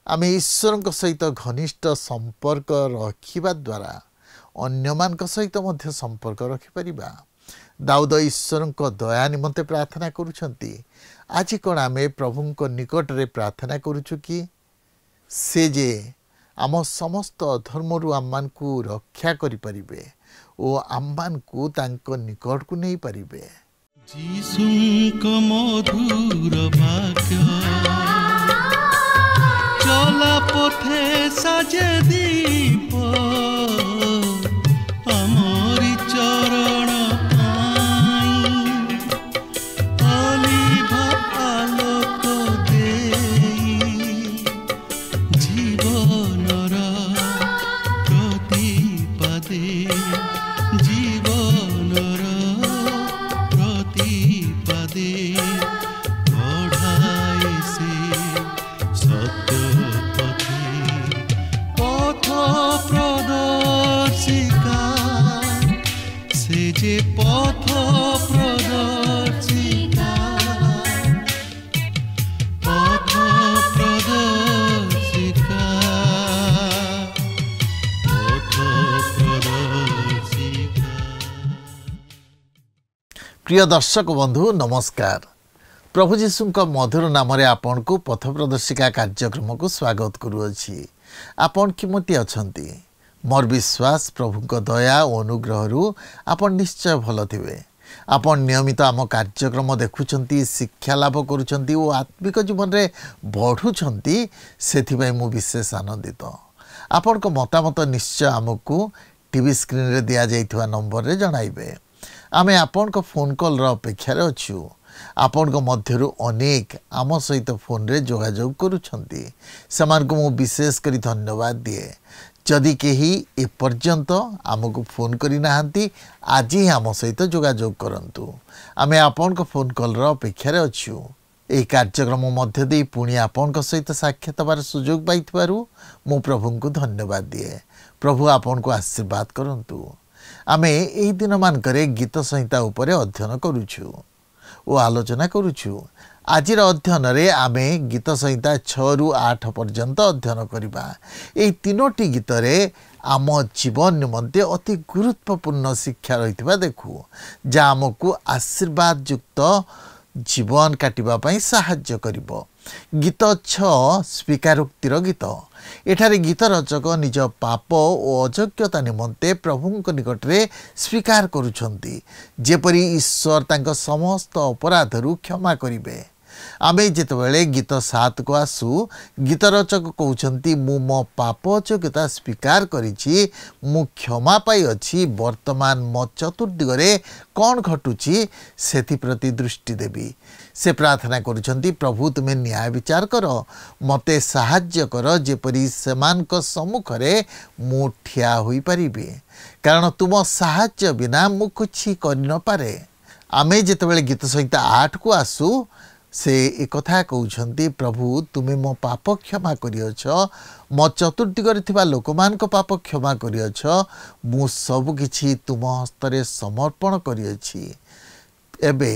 आमे ईश्वर सहित घनिष्ठ संपर्क रखिबा द्वारा अन्य मान सहित मध्य संपर्क रखिपरिबा। दाऊद ईश्वर दया निमंते प्रार्थना करुछंती। आज कौन आमे प्रभु निकट रे प्रार्थना करुछु कि से जे आम समस्त अधर्मरु आम्मान को रक्षा करि परिबे ओ आम्मान को तांको निकट को नहीं परिबे। जीसुंक मधुर वाक्य चला पथे साजे दीप अमरी चरण अलिभा आलोक देई जीवनर प्रतिपादे जीवनर प्रतिपादे बढ़ाए से सत्य पथ प्रदर्शिका से जे पथ प्रदर्शिका पथ प्रदर्शिका पथ प्रदर्शिका। प्रिय दर्शक बंधु नमस्कार। प्रभु जीशु मधुर नाम आपण को पथ प्रदर्शिका कार्यक्रम को स्वागत करुअछि। आपण किमती अछंती? मोर विश्वास प्रभु दया और अनुग्रह आपण निश्चय भल थिबे। आपण नियमित आम कार्यक्रम देखुछंती, शिक्षा लाभ करुछंती और आत्मिक जीवन रे बढ़ुछंती, सेथिबाई मु विशेष आनंदित। आपण को मतामत निश्चय आमको टीवी स्क्रीन रे दिया जाइथवा नंबर रे जणाइबे। आमे आपण को फोन कॉल रा अपेक्षा रे अछु। आपण को मध्यरु अनेक आम सहित फोन रे जोगाजोग करुछंती, समान को मु विशेष करी धन्यवाद दिए। जदि केही ए पर्यंत आमको फोन करी नाहंती, आज ही आम सहित जोगाजोग करंतु। आमे आपण को फोन कॉल रा अपेक्षा रे अछु। एही कार्यक्रम मध्य दे पुणी आपण को सहित साक्षात होबार सुयोग पाइथबारु मु प्रभु को धन्यवाद दिए। प्रभु आपण को आशीर्वाद करंतु। आमे एही दिन मानकरे गीत संहिता उपरे अध्ययन करूछु ओ आलोचना करुछु। आजिर अध्ययन रे आमे गीत संहिता 6 रु 8 पर्यंत अध्ययन करिबा। एई तीनोटी गीत रे आम जीवन निमंते अति गुरुत्वपूर्ण शिक्षा रहितबा देखु, जा आमको आशीर्वाद युक्त जीवन काटिबा पई सहाय्य करिवो। गीत 6 स्वीकारोक्तिर गीत। एठारे गीत रचक निज पाप और अयोग्यता निमंते प्रभुंक निकट रे स्वीकार करुछंती, जेपरी ईश्वर तांको समस्त अपराधरु क्षमा करिवे। आमे जेतेबेले गीत 7 को आसु, गीत रचक कहउछंती मु मो पाप अयोग्यता स्वीकार करिछि, मु क्षमा पाई अछि। वर्तमान मो चतुर्दिगरे कौन घटुछि सेथि प्रति दृष्टि देबी। से प्रार्थना करुछंती, प्रभु तुमे न्याय विचार कर, मते साहाय्य कर, जेपरी सेमानक सम्मुखरे मु ठिया होई परिबे, कारण तुम साहाय्य बिना मु किछि करि न पारे। आमे जेतेबेले गीत संहिता 8 को आसु, से एक कथा कहउछंती, प्रभु तुमे मो पाप क्षमा करियछ, मो चतुर्दिगरे थिबा लोकमान को पाप क्षमा करियछ, मु सब किछि तुम हस्तरे समर्पण करियछि। एबे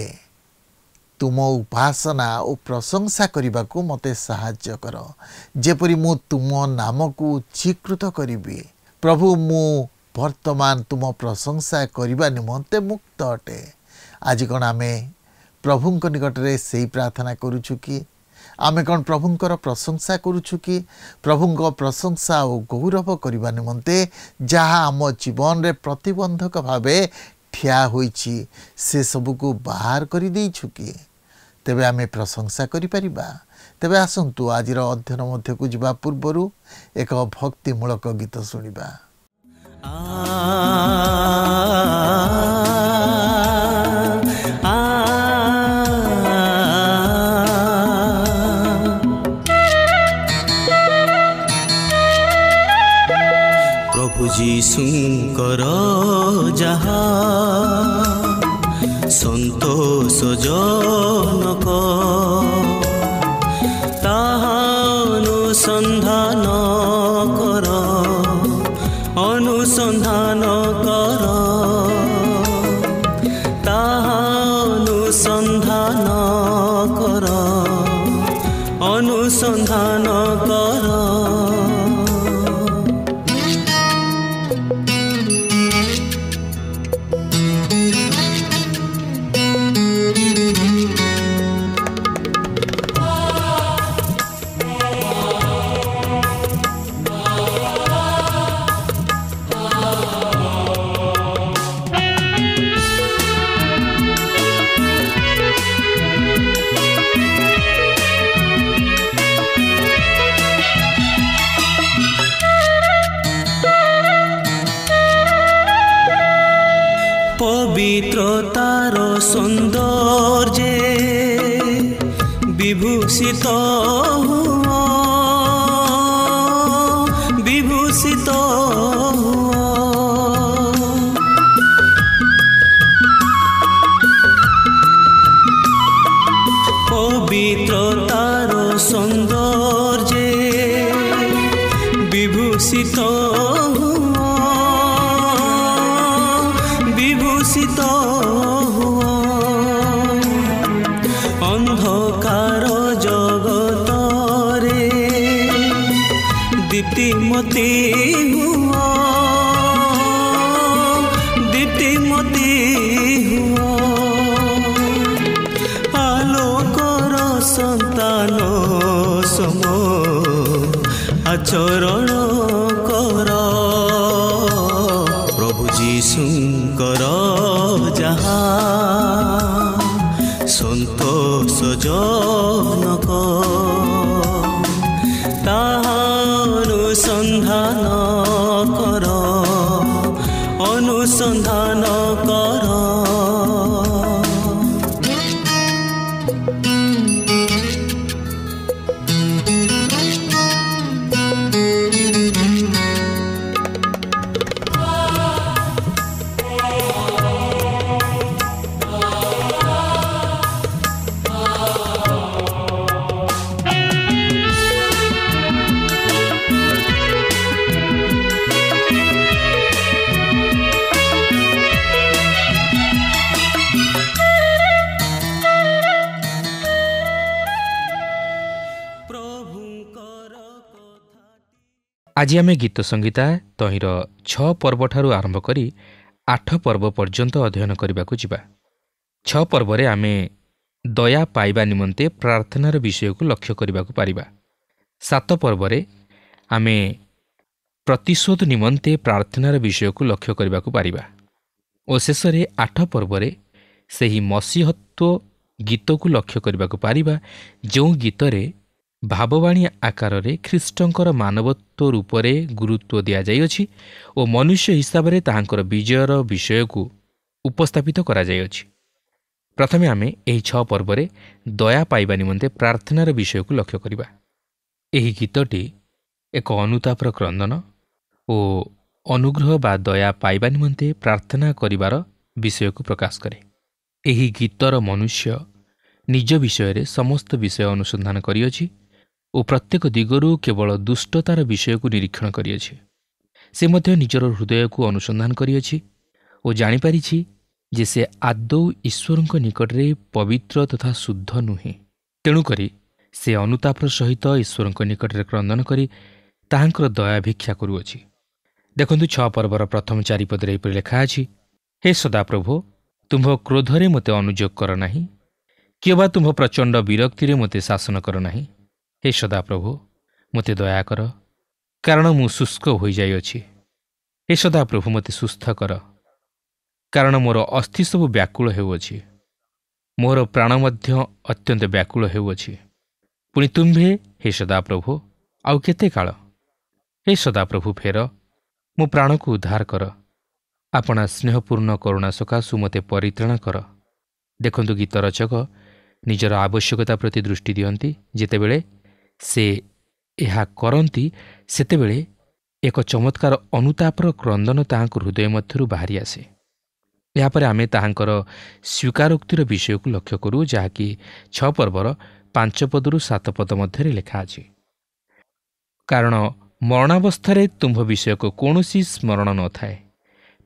तुम उपासना और प्रशंसा करने को मते साहाय्य कर, जेपरी मु तुम नाम को स्वीकृत करी। प्रभु मु वर्तमान तुम प्रशंसा करने निमंते मुक्त अटे। आज कौन आमे प्रभुंक निकट रे सेही प्रार्थना करुछु कि आमे कौन प्रभुंकर प्रशंसा करुछु कि प्रभुंक प्रशंसा और गौरव करने निमंते जहाँ आम जीवन रे प्रतिबंधक भावे ठिया होईछि से सबको बाहर करि देइछु कि तेबे आमे प्रशंसा करि परिबा। तेबे आसंतु आजिर अध्ययन मध्य को जिबा पूर्वरु एक भक्तिमूलक गीत सुनिबा। प्रभु जीशुंकर जहा संतोष जनक ताहा अनुसंधान कर ताहा अनुसंधान कर ସୌନ୍ଦର୍ଯ୍ୟ ବିଭୂଷିତ ହୁଅ, ବିଭୂଷିତ ହୁଅ। ପବିତ୍ରତାର ସୌନ୍ଦର୍ଯ୍ୟ ବିଭୂଷିତ ହୁଅ, ବିଭୂଷିତ ହୁଅ। ଅନ୍ଧକାର ଜଗତରେ ଦୀପ୍ତିମତୀ ହୁଅ, ଦୀପ୍ତିମତୀ ହୁଅ। ଆଲୋକର ସନ୍ତାନ ସମ ଆଚରଣ କର, ପ୍ରଭୁ ଯୀଶୁଙ୍କର ଯାହା ସନ୍ତୋଷଜନକ, ତାହା ଅନୁସନ୍ଧାନ କର, ଅନୁସନ୍ଧାନ କର। ଆଜି ଆମେ ଗୀତ ସଂଗୀତା ତହିଁର 6 ପର୍ବଠାରୁ ଆରମ୍ଭ କରି 8 ପର୍ବ ପର୍ଯ୍ୟନ୍ତ ଅଧ୍ୟୟନ କରିବାକୁ ଯିବା। 6 ପର୍ବରେ ଆମେ ଦୟା ପାଇବା ନିମନ୍ତେ ପ୍ରାର୍ଥନାର ବିଷୟକୁ ଲକ୍ଷ୍ୟ କରିବାକୁ ପାରିବା। 7 ପର୍ବରେ ଆମେ ପ୍ରତିଶୋଧ ନିମନ୍ତେ ପ୍ରାର୍ଥନାର ବିଷୟକୁ ଲକ୍ଷ୍ୟ କରିବାକୁ ପାରିବା ଓ ଶେଷରେ 8 ପର୍ବରେ ସେହି ମସିହତ୍ଵ ଗୀତକୁ ଲକ୍ଷ୍ୟ କରିବାକୁ ପାରିବା, ଯେଉଁ ଗୀତରେ ଭାବବାଣୀ ଆକାରରେ ଖ୍ରୀଷ୍ଟଙ୍କର ମାନବତ୍ୱ ରୂପରେ ଗୁରୁତ୍ୱ ଦିଆଯାଇଅଛି ଓ ମନୁଷ୍ୟ ହିସାବରେ ତାହାଙ୍କର ବିଜୟର ବିଷୟକୁ ଉପସ୍ଥାପିତ କରାଯାଇଅଛି। ପ୍ରଥମେ ଆମେ ଏହି 6 ପର୍ବରେ ଦୟା ପାଇବା ନିମନ୍ତେ ପ୍ରାର୍ଥନାର ବିଷୟକୁ ଲକ୍ଷ୍ୟ କରିବା। ଏହି ଗୀତଟି ଏକ ଅନୁତାପର କ୍ରନ୍ଦନ ଓ ଅନୁଗ୍ରହ ବା ଦୟା ପାଇବା ନିମନ୍ତେ ପ୍ରାର୍ଥନା କରିବାର ବିଷୟକୁ ପ୍ରକାଶ କରେ। ଏହି ଗୀତର ମନୁଷ୍ୟ ନିଜ ବିଷୟରେ ସମସ୍ତ ବିଷୟ ଅନୁସନ୍ଧାନ କରିଅଛି ଓ ପ୍ରତ୍ୟେକ ଦିଗରୁ କେବଳ ଦୁଷ୍ଟତାର ବିଷୟକୁ ନିରୀକ୍ଷଣ କରିଅଛି। ସେ ମଧ୍ୟ ନିଜର ହୃଦୟକୁ ଅନୁସନ୍ଧାନ କରିଅଛି ଓ ଜାଣିପାରିଛି ଯେ ସେ ଆଦୌ ଈଶ୍ୱରଙ୍କ ନିକଟରେ ପବିତ୍ର ତଥା ଶୁଦ୍ଧ ନୁହେଁ। ତେଣୁକରି ସେ ଅନୁତାପର ସହିତ ଈଶ୍ୱରଙ୍କ ନିକଟରେ କ୍ରନ୍ଦନ କରି ତାହାଙ୍କର ଦୟା ଭିକ୍ଷା କରୁଅଛି। ଦେଖନ୍ତୁ 6 ପର୍ବର ପ୍ରଥମ 4 ପଦରେ ଏହିପରି ଲେଖା ଅଛି, ହେ ସଦାପ୍ରଭୁ, ତୁମ୍ଭ କ୍ରୋଧରେ ମୋତେ ଅନୁଯୋଗ କର ନାହିଁ, କିଏ ବା ତୁମ୍ଭ ପ୍ରଚଣ୍ଡ ବିରକ୍ତିରେ ମୋତେ ଶାସନ କର ନାହିଁ। ହେ ସଦାପ୍ରଭୁ, ମୋତେ ଦୟା କର, କାରଣ ମୁଁ ଶୁଷ୍କ ହୋଇଯାଇଅଛି। ହେ ସଦାପ୍ରଭୁ, ମୋତେ ସୁସ୍ଥ କର, କାରଣ ମୋର ଅସ୍ଥି ସବୁ ବ୍ୟାକୁଳ ହେଉଅଛି। ମୋର ପ୍ରାଣ ମଧ୍ୟ ଅତ୍ୟନ୍ତ ବ୍ୟାକୁଳ ହେଉଅଛି। ପୁଣି ତୁମ୍ଭେ, ହେ ସଦାପ୍ରଭୁ, ଆଉ କେତେ କାଳ? ହେ ସଦାପ୍ରଭୁ, ଫେର, ମୋ ପ୍ରାଣକୁ ଉଦ୍ଧାର କର। ଆପଣା ସ୍ନେହପୂର୍ଣ୍ଣ କରୁଣା ସକାଶୁ ମୋତେ ପରିତ୍ରାଣ କର। ଦେଖନ୍ତୁ, ଗୀତ ରଚକ ନିଜର ଆବଶ୍ୟକତା ପ୍ରତି ଦୃଷ୍ଟି ଦିଅନ୍ତି। ଯେତେବେଳେ ସେ ଏହା କରନ୍ତି, ସେତେବେଳେ ଏକ ଚମତ୍କାର ଅନୁତାପର କ୍ରନ୍ଦନ ତାହାଙ୍କ ହୃଦୟ ମଧ୍ୟରୁ ବାହାରି ଆସେ। ଏହାପରେ ଆମେ ତାହାଙ୍କର ସ୍ୱୀକାରୋକ୍ତିର ବିଷୟକୁ ଲକ୍ଷ୍ୟ କରୁ, ଯାହାକି 6 ପର୍ବର 5 ପଦରୁ 7 ପଦ ମଧ୍ୟରେ ଲେଖା ଅଛି। କାରଣ ମରଣାବସ୍ଥାରେ ତୁମ୍ଭ ବିଷୟକୁ କୌଣସି ସ୍ମରଣ ନଥାଏ,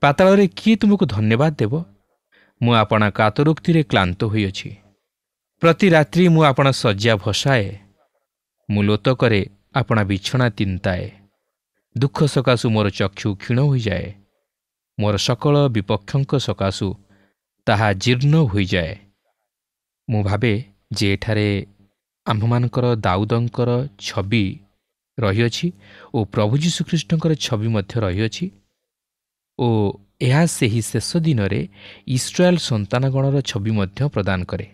ପାତାଳରେ କିଏ ତୁମକୁ ଧନ୍ୟବାଦ ଦେବ? ମୁଁ ଆପଣା କାତରୋକ୍ତିରେ କ୍ଳାନ୍ତ ହୋଇଅଛି। ପ୍ରତି ରାତ୍ରି ମୁଁ ଆପଣା ଶଯ୍ୟା ଭସାଏ, ମୁଁ ଲୋତକରେ ଆପଣା ବିଛଣା ତିନ୍ତାଏ। ଦୁଃଖ ସକାଶୁ ମୋର ଚକ୍ଷୁ କ୍ଷୀଣ ହୋଇଯାଏ, ମୋର ସକଳ ବିପକ୍ଷଙ୍କ ସକାଶୁ ତାହା ଜୀର୍ଣ୍ଣ ହୋଇଯାଏ। ମୁଁ ଭାବେ ଯେ ଏଠାରେ ଆମ୍ଭମାନଙ୍କର ଦାଉଦଙ୍କର ଛବି ରହିଅଛି ଓ ପ୍ରଭୁ ଯୀଶୁଖ୍ରୀଷ୍ଟଙ୍କର ଛବି ମଧ୍ୟ ରହିଅଛି ଓ ଏହା ସେହି ଶେଷ ଦିନରେ ଇସ୍ରାଏଲ ସନ୍ତାନଗଣର ଛବି ମଧ୍ୟ ପ୍ରଦାନ କରେ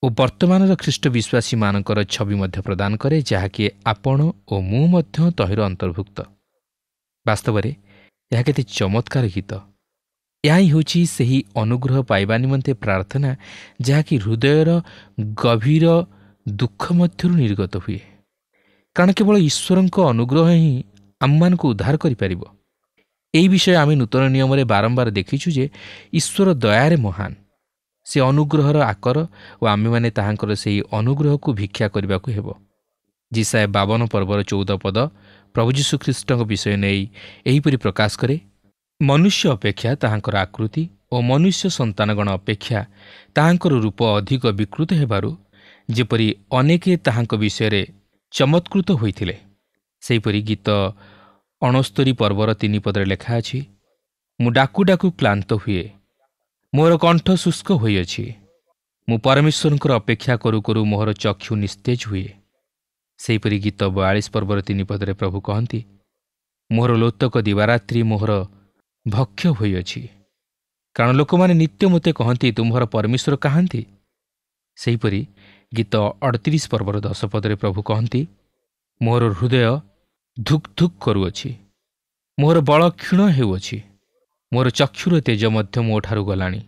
ଓ ବର୍ତ୍ତମାନର ଖ୍ରୀଷ୍ଟ ବିଶ୍ୱାସୀମାନଙ୍କର ଛବି ମଧ୍ୟ ପ୍ରଦାନ କରେ, ଯାହାକି ଆପଣ ଓ ମୁଁ ମଧ୍ୟ ତହିଁର ଅନ୍ତର୍ଭୁକ୍ତ। ବାସ୍ତବରେ ଏହା କେତେ ଚମତ୍କାର ଗୀତ! ଏହା ହିଁ ହେଉଛି ସେହି ଅନୁଗ୍ରହ ପାଇବା ନିମନ୍ତେ ପ୍ରାର୍ଥନା, ଯାହାକି ହୃଦୟର ଗଭୀର ଦୁଃଖ ମଧ୍ୟରୁ ନିର୍ଗତ ହୁଏ। କାରଣ କେବଳ ଈଶ୍ୱରଙ୍କ ଅନୁଗ୍ରହ ହିଁ ଆମମାନଙ୍କୁ ଉଦ୍ଧାର କରିପାରିବ। ଏହି ବିଷୟ ଆମେ ନୂତନ ନିୟମରେ ବାରମ୍ବାର ଦେଖିଛୁ ଯେ ଈଶ୍ୱର ଦୟାରେ ମହାନ, ସେ ଅନୁଗ୍ରହର ଆକର ଓ ଆମେମାନେ ତାହାଙ୍କର ସେହି ଅନୁଗ୍ରହକୁ ଭିକ୍ଷା କରିବାକୁ ହେବ। ଯିଶାୟା 52 ପର୍ବର 14 ପଦ ପ୍ରଭୁ ଯୀଶୁଖ୍ରୀଷ୍ଟଙ୍କ ବିଷୟ ନେଇ ଏହିପରି ପ୍ରକାଶ କରେ, ମନୁଷ୍ୟ ଅପେକ୍ଷା ତାହାଙ୍କର ଆକୃତି ଓ ମନୁଷ୍ୟ ସନ୍ତାନଗଣ ଅପେକ୍ଷା ତାହାଙ୍କର ରୂପ ଅଧିକ ବିକୃତ ହେବାରୁ ଯେପରି ଅନେକେ ତାହାଙ୍କ ବିଷୟରେ ଚମତ୍କୃତ ହୋଇଥିଲେ, ସେହିପରି ଗୀତ 69 ପର୍ବର 3 ପଦରେ ଲେଖା ଅଛି, ମୁଁ ଡାକୁ ଡାକୁ କ୍ଳାନ୍ତ ହୁଏ, ମୋର କଣ୍ଠ ଶୁଷ୍କ ହୋଇଅଛି। ମୁଁ ପରମେଶ୍ୱରଙ୍କର ଅପେକ୍ଷା କରୁ କରୁ ମୋହର ଚକ୍ଷୁ ନିସ୍ତେଜ ହୁଏ। ସେହିପରି ଗୀତ 42 ପର୍ବର 3 ପଦରେ ପ୍ରଭୁ କହନ୍ତି, ମୋହର ଲୋତକ ଦିବାରାତ୍ରି ମୋହର ଭକ୍ଷ ହୋଇଅଛି। କାରଣ ଲୋକମାନେ ନିତ୍ୟ ମୋତେ କହନ୍ତି, ତୁମ୍ଭର ପରମେଶ୍ୱର କାହାନ୍ତି? ସେହିପରି ଗୀତ 38 ପର୍ବର 10 ପଦରେ ପ୍ରଭୁ କହନ୍ତି, ମୋହର ହୃଦୟ ଧୁକ୍ ଧୁକ୍ କରୁଅଛି, ମୋହର ବଳ କ୍ଷୀଣ ହେଉଅଛି, ମୋହର ଚକ୍ଷୁର ତେଜ ମଧ୍ୟ ମୋ ଠାରୁ ଗଲାଣି।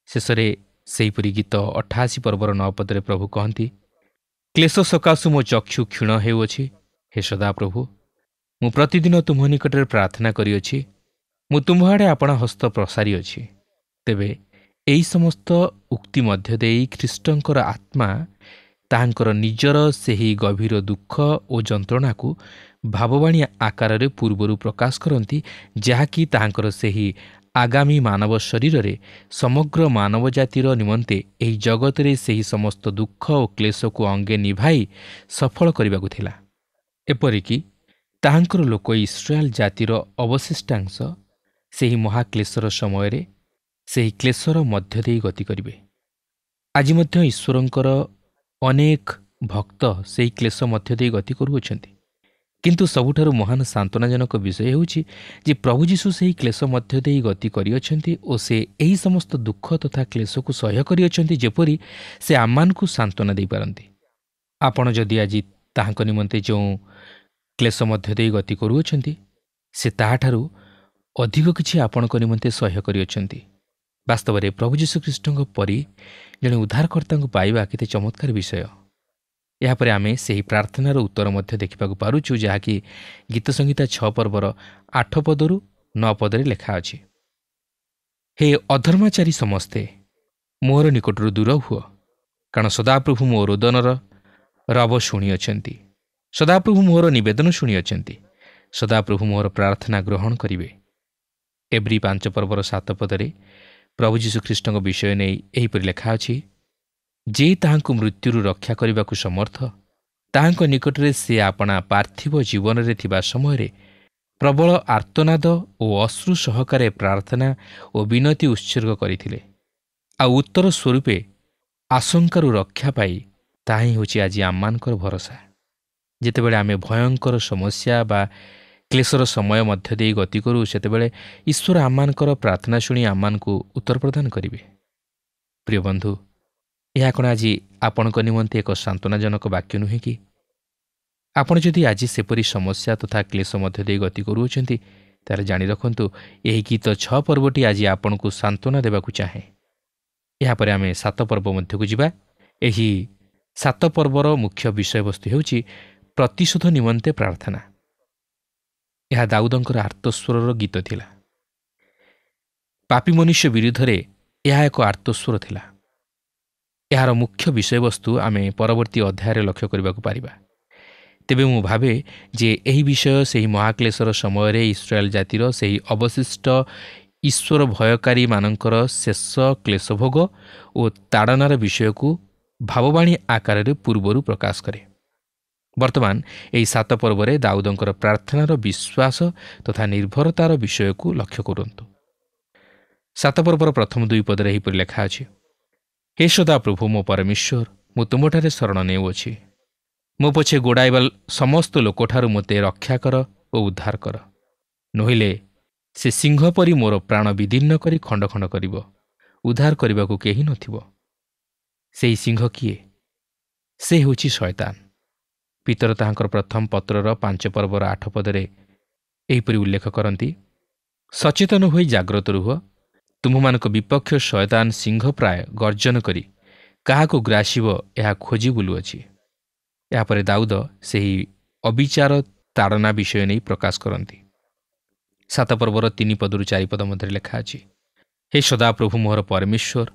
ଶେଷରେ ସେହିପରି ଗୀତ 88 ପର୍ବର 9 ପଦରେ ପ୍ରଭୁ କହନ୍ତି, କ୍ଲେଶ ସକାଶୁ ମୋ ଚକ୍ଷୁ କ୍ଷୀଣ ହେଉଅଛି। ହେ ସଦାପ୍ରଭୁ, ମୁଁ ପ୍ରତିଦିନ ତୁମ୍ଭ ନିକଟରେ ପ୍ରାର୍ଥନା କରିଅଛି, ମୁଁ ତୁମ୍ଭ ଆଡ଼େ ଆପଣା ହସ୍ତ ପ୍ରସାରିଅଛି। ତେବେ ଏହି ସମସ୍ତ ଉକ୍ତି ମଧ୍ୟ ଦେଇ ଖ୍ରୀଷ୍ଟଙ୍କର ଆତ୍ମା ତାହାଙ୍କର ନିଜର ସେହି ଗଭୀର ଦୁଃଖ ଓ ଯନ୍ତ୍ରଣାକୁ ଭାବବାଣୀ ଆକାରରେ ପୂର୍ବରୁ ପ୍ରକାଶ କରନ୍ତି, ଯାହାକି ତାହାଙ୍କର ସେହି ଆଗାମୀ ମାନବ ଶରୀରରେ ସମଗ୍ର ମାନବ ଜାତିର ନିମନ୍ତେ ଏହି ଜଗତରେ ସେହି ସମସ୍ତ ଦୁଃଖ ଓ କ୍ଲେଶକୁ ଅଙ୍ଗେ ନିଭାଇ ସଫଳ କରିବାକୁ ଥିଲା। ଏପରିକି ତାହାଙ୍କର ଲୋକ ଇସ୍ରାଏଲ୍ ଜାତିର ଅବଶିଷ୍ଟାଂଶ ସେହି ମହାକ୍ଲେଶର ସମୟରେ ସେହି କ୍ଲେଶର ମଧ୍ୟ ଦେଇ ଗତି କରିବେ। ଆଜି ମଧ୍ୟ ଈଶ୍ୱରଙ୍କର ଅନେକ ଭକ୍ତ ସେହି କ୍ଲେଶ ମଧ୍ୟ ଦେଇ ଗତି କରୁଅଛନ୍ତି। କିନ୍ତୁ ସବୁଠାରୁ ମହାନ ସାନ୍ତ୍ୱନାଜନକ ବିଷୟ ହେଉଛି ଯେ ପ୍ରଭୁ ଯୀଶୁ ସେହି କ୍ଲେଶ ମଧ୍ୟ ଦେଇ ଗତି କରିଅଛନ୍ତି ଓ ସେ ଏହି ସମସ୍ତ ଦୁଃଖ ତଥା କ୍ଲେଶକୁ ସହ୍ୟ କରିଅଛନ୍ତି, ଯେପରି ସେ ଆମମାନଙ୍କୁ ସାନ୍ତ୍ୱନା ଦେଇପାରନ୍ତି। ଆପଣ ଯଦି ଆଜି ତାହାଙ୍କ ନିମନ୍ତେ ଯେଉଁ କ୍ଲେଶ ମଧ୍ୟ ଦେଇ ଗତି କରୁଅଛନ୍ତି, ସେ ତାହାଠାରୁ ଅଧିକ କିଛି ଆପଣଙ୍କ ନିମନ୍ତେ ସହ୍ୟ କରିଅଛନ୍ତି। ବାସ୍ତବରେ ପ୍ରଭୁ ଯୀଶୁଖ୍ରୀଷ୍ଟଙ୍କ ପରି ଜଣେ ଉଦ୍ଧାରକର୍ତ୍ତାଙ୍କୁ ପାଇବା କେତେ ଚମତ୍କାର ବିଷୟ। ଏହାପରେ ଆମେ ସେହି ପ୍ରାର୍ଥନାର ଉତ୍ତର ମଧ୍ୟ ଦେଖିବାକୁ ପାରୁଛୁ, ଯାହାକି ଗୀତ ସଂହିତା 6 ପର୍ବର 8 ପଦରୁ 9 ପଦରେ ଲେଖା ଅଛି, ହେ ଅଧର୍ମାଚାରୀ ସମସ୍ତେ ମୋହର ନିକଟରୁ ଦୂର ହୁଅ, କାରଣ ସଦାପ୍ରଭୁ ମୋ ରୋଦନର ରବ ଶୁଣିଅଛନ୍ତି, ସଦାପ୍ରଭୁ ମୋହର ନିବେଦନ ଶୁଣିଅଛନ୍ତି, ସଦାପ୍ରଭୁ ମୋହର ପ୍ରାର୍ଥନା ଗ୍ରହଣ କରିବେ। ଏବ୍ରୀ 5 ପର୍ବର 7 ପଦରେ ପ୍ରଭୁ ଯୀଶୁଖ୍ରୀଷ୍ଟଙ୍କ ବିଷୟ ନେଇ ଏହିପରି ଲେଖା ଅଛି, ଯେ ତାହାଙ୍କୁ ମୃତ୍ୟୁରୁ ରକ୍ଷା କରିବାକୁ ସମର୍ଥ, ତାହାଙ୍କ ନିକଟରେ ସେ ଆପଣା ପାର୍ଥିବ ଜୀବନରେ ଥିବା ସମୟରେ ପ୍ରବଳ ଆର୍ତ୍ତନାଦ ଓ ଅଶ୍ରୁ ସହକାରେ ପ୍ରାର୍ଥନା ଓ ବିନତି ଉତ୍ସର୍ଗ କରିଥିଲେ, ଆଉ ଉତ୍ତର ସ୍ୱରୂପେ ଆଶଙ୍କାରୁ ରକ୍ଷା ପାଇ ତାହା ହିଁ ହେଉଛି ଆଜି ଆମମାନଙ୍କର ଭରସା। ଯେତେବେଳେ ଆମେ ଭୟଙ୍କର ସମସ୍ୟା ବା କ୍ଲେଶର ସମୟ ମଧ୍ୟ ଦେଇ ଗତି କରୁ, ସେତେବେଳେ ଈଶ୍ୱର ଆମମାନଙ୍କର ପ୍ରାର୍ଥନା ଶୁଣି ଆମମାନଙ୍କୁ ଉତ୍ତର ପ୍ରଦାନ କରିବେ। ପ୍ରିୟ ବନ୍ଧୁ, ଏହା କ'ଣ ଆଜି ଆପଣଙ୍କ ନିମନ୍ତେ ଏକ ସାନ୍ତ୍ୱନାଜନକ ବାକ୍ୟ ନୁହେଁ କି? ଆପଣ ଯଦି ଆଜି ସେପରି ସମସ୍ୟା ତଥା କ୍ଲେଶ ମଧ୍ୟ ଦେଇ ଗତି କରୁଅଛନ୍ତି, ତାହେଲେ ଜାଣି ରଖନ୍ତୁ, ଏହି ଗୀତ 6 ପର୍ବଟି ଆଜି ଆପଣଙ୍କୁ ସାନ୍ତ୍ୱନା ଦେବାକୁ ଚାହେଁ। ଏହାପରେ ଆମେ 7 ପର୍ବ ମଧ୍ୟକୁ ଯିବା। ଏହି 7 ପର୍ବର ମୁଖ୍ୟ ବିଷୟବସ୍ତୁ ହେଉଛି ପ୍ରତିଶୋଧ ନିମନ୍ତେ ପ୍ରାର୍ଥନା। ଏହା ଦାଉଦଙ୍କର ଆର୍ତ୍ତସ୍ୱରର ଗୀତ ଥିଲା। ପାପୀ ମନୁଷ୍ୟ ବିରୁଦ୍ଧରେ ଏହା ଏକ ଆର୍ତ୍ତସ୍ୱର ଥିଲା। ଏହାର ମୁଖ୍ୟ ବିଷୟବସ୍ତୁ ଆମେ ପରବର୍ତ୍ତୀ ଅଧ୍ୟାୟରେ ଲକ୍ଷ୍ୟ କରିବାକୁ ପାରିବା। ତେବେ ମୁଁ ଭାବେ ଯେ ଏହି ବିଷୟ ସେହି ମହାକ୍ଲେଶର ସମୟରେ ଇସ୍ରାଏଲ୍ ଜାତିର ସେହି ଅବଶିଷ୍ଟ ଈଶ୍ୱର ଭୟକାରୀମାନଙ୍କର ଶେଷ କ୍ଲେଶଭୋଗ ଓ ତାଡ଼ନାର ବିଷୟକୁ ଭାବବାଣୀ ଆକାରରେ ପୂର୍ବରୁ ପ୍ରକାଶ କରେ। ବର୍ତ୍ତମାନ ଏହି 7 ପର୍ବରେ ଦାଉଦଙ୍କର ପ୍ରାର୍ଥନାର ବିଶ୍ୱାସ ତଥା ନିର୍ଭରତାର ବିଷୟକୁ ଲକ୍ଷ୍ୟ କରନ୍ତୁ। 7 ପର୍ବର ପ୍ରଥମ 2 ପଦରେ ଏହିପରି ଲେଖା ଅଛି, ହେ ସଦାପ୍ରଭୁ ମୋ ପରମେଶ୍ୱର, ମୁଁ ତୁମଠାରେ ଶରଣ ନେଉଅଛି। ମୋ ପଛେ ଗୋଡ଼ାଇବା ସମସ୍ତ ଲୋକଠାରୁ ମୋତେ ରକ୍ଷା କର ଓ ଉଦ୍ଧାର କର, ନୋହିଲେ ସେ ସିଂହ ପରି ମୋର ପ୍ରାଣ ବିଦୀର୍ଣ୍ଣ କରି ଖଣ୍ଡ ଖଣ୍ଡ କରିବ, ଉଦ୍ଧାର କରିବାକୁ କେହି ନଥିବ। ସେହି ସିଂହ କିଏ? ସେ ହେଉଛି ଶୟତାନ। ପିତର ତାହାଙ୍କର ପ୍ରଥମ ପତ୍ରର 5 ପର୍ବର 8 ପଦରେ ଏହିପରି ଉଲ୍ଲେଖ କରନ୍ତି, ସଚେତନ ହୋଇ ଜାଗ୍ରତ ରୁହ, ତୁମମାନଙ୍କ ବିପକ୍ଷ ଶୟତାନ ସିଂହ ପ୍ରାୟ ଗର୍ଜନ କରି କାହାକୁ ଗ୍ରାସିବ ଏହା ଖୋଜି ବୁଲୁଅଛି। ଏହାପରେ ଦାଉଦ ସେହି ଅବିଚାର ତାଡ଼ନା ବିଷୟ ନେଇ ପ୍ରକାଶ କରନ୍ତି। 7 ପର୍ବର 3 ପଦରୁ 4 ପଦ ମଧ୍ୟରେ ଲେଖା ଅଛି, ହେ ସଦାପ୍ରଭୁ ମୋହର ପରମେଶ୍ୱର,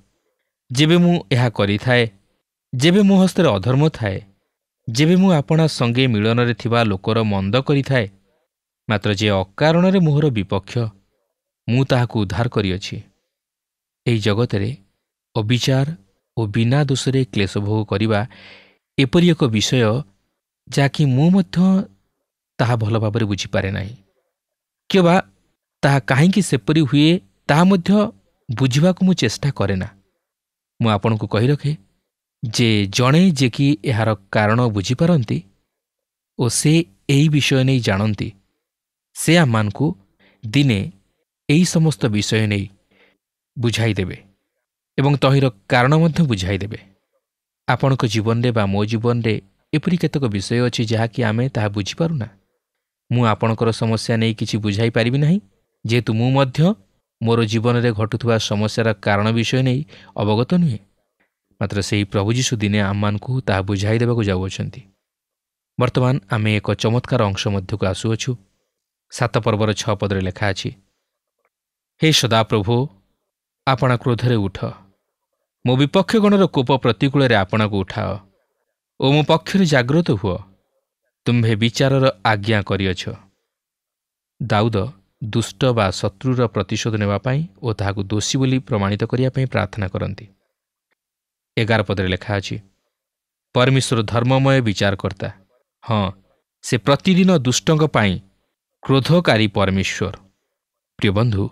ଯେବେ ମୁଁ ଏହା କରିଥାଏ, ଯେବେ ମୋ ହସ୍ତରେ ଅଧର୍ମ ଥାଏ, ଯେବେ ମୁଁ ଆପଣା ସଙ୍ଗେ ମିଳନରେ ଥିବା ଲୋକର ମନ୍ଦ କରିଥାଏ, ମାତ୍ର ଯେ ଅକାରଣରେ ମୋହର ବିପକ୍ଷ, ମୁଁ ତାହାକୁ ଉଦ୍ଧାର କରିଅଛି। ଏହି ଜଗତରେ ଅବିଚାର ଓ ବିନା ଦୋଷରେ କ୍ଲେଶ ଭୋଗ କରିବା ଏପରି ଏକ ବିଷୟ ଯାହାକି ମୁଁ ମଧ୍ୟ ତାହା ଭଲ ଭାବରେ ବୁଝିପାରେ ନାହିଁ, କିମ୍ବା ତାହା କାହିଁକି ସେପରି ହୁଏ ତାହା ମଧ୍ୟ ବୁଝିବାକୁ ମୁଁ ଚେଷ୍ଟା କରେ ନା। ମୁଁ ଆପଣଙ୍କୁ କହି ରଖେ ଯେ ଜଣେ ଯେ କି ଏହାର କାରଣ ବୁଝିପାରନ୍ତି ଓ ସେ ଏହି ବିଷୟ ନେଇ ଜାଣନ୍ତି, ସେ ଆମମାନଙ୍କୁ ଦିନେ ଏହି ସମସ୍ତ ବିଷୟ ନେଇ ବୁଝାଇଦେବେ ଏବଂ ତହିଁର କାରଣ ମଧ୍ୟ ବୁଝାଇଦେବେ। ଆପଣଙ୍କ ଜୀବନରେ ବା ମୋ ଜୀବନରେ ଏପରି କେତେକ ବିଷୟ ଅଛି ଯାହାକି ଆମେ ତାହା ବୁଝିପାରୁନା। ମୁଁ ଆପଣଙ୍କର ସମସ୍ୟା ନେଇ କିଛି ବୁଝାଇ ପାରିବି ନାହିଁ, ଯେହେତୁ ମୁଁ ମଧ୍ୟ ମୋର ଜୀବନରେ ଘଟୁଥିବା ସମସ୍ୟାର କାରଣ ବିଷୟ ନେଇ ଅବଗତ ନୁହେଁ। ମାତ୍ର ସେହି ପ୍ରଭୁ ଯୀଶୁ ଦିନେ ଆମମାନଙ୍କୁ ତାହା ବୁଝାଇ ଦେବାକୁ ଯାଉଅଛନ୍ତି। ବର୍ତ୍ତମାନ ଆମେ ଏକ ଚମତ୍କାର ଅଂଶ ମଧ୍ୟକୁ ଆସୁଅଛୁ। 7 ପର୍ବର 6 ପଦରେ ଲେଖା ଅଛି, ହେ ସଦାପ୍ରଭୁ, ଆପଣା କ୍ରୋଧରେ ଉଠ, ମୋ ବିପକ୍ଷଗଣର କୋପ ପ୍ରତିକୂଳରେ ଆପଣାକୁ ଉଠାଅ ଓ ମୋ ପକ୍ଷରେ ଜାଗ୍ରତ ହୁଅ, ତୁମ୍ଭେ ବିଚାରର ଆଜ୍ଞା କରିଅଛ। ଦାଉଦ ଦୁଷ୍ଟ ବା ଶତ୍ରୁର ପ୍ରତିଶୋଧ ନେବା ପାଇଁ ଓ ତାହାକୁ ଦୋଷୀ ବୋଲି ପ୍ରମାଣିତ କରିବା ପାଇଁ ପ୍ରାର୍ଥନା କରନ୍ତି। 11 ପଦରେ ଲେଖା ଅଛି, ପରମେଶ୍ୱର ଧର୍ମମୟ ବିଚାରକର୍ତ୍ତା, ହଁ ସେ ପ୍ରତିଦିନ ଦୁଷ୍ଟଙ୍କ ପାଇଁ କ୍ରୋଧକାରୀ ପରମେଶ୍ୱର। ପ୍ରିୟ ବନ୍ଧୁ,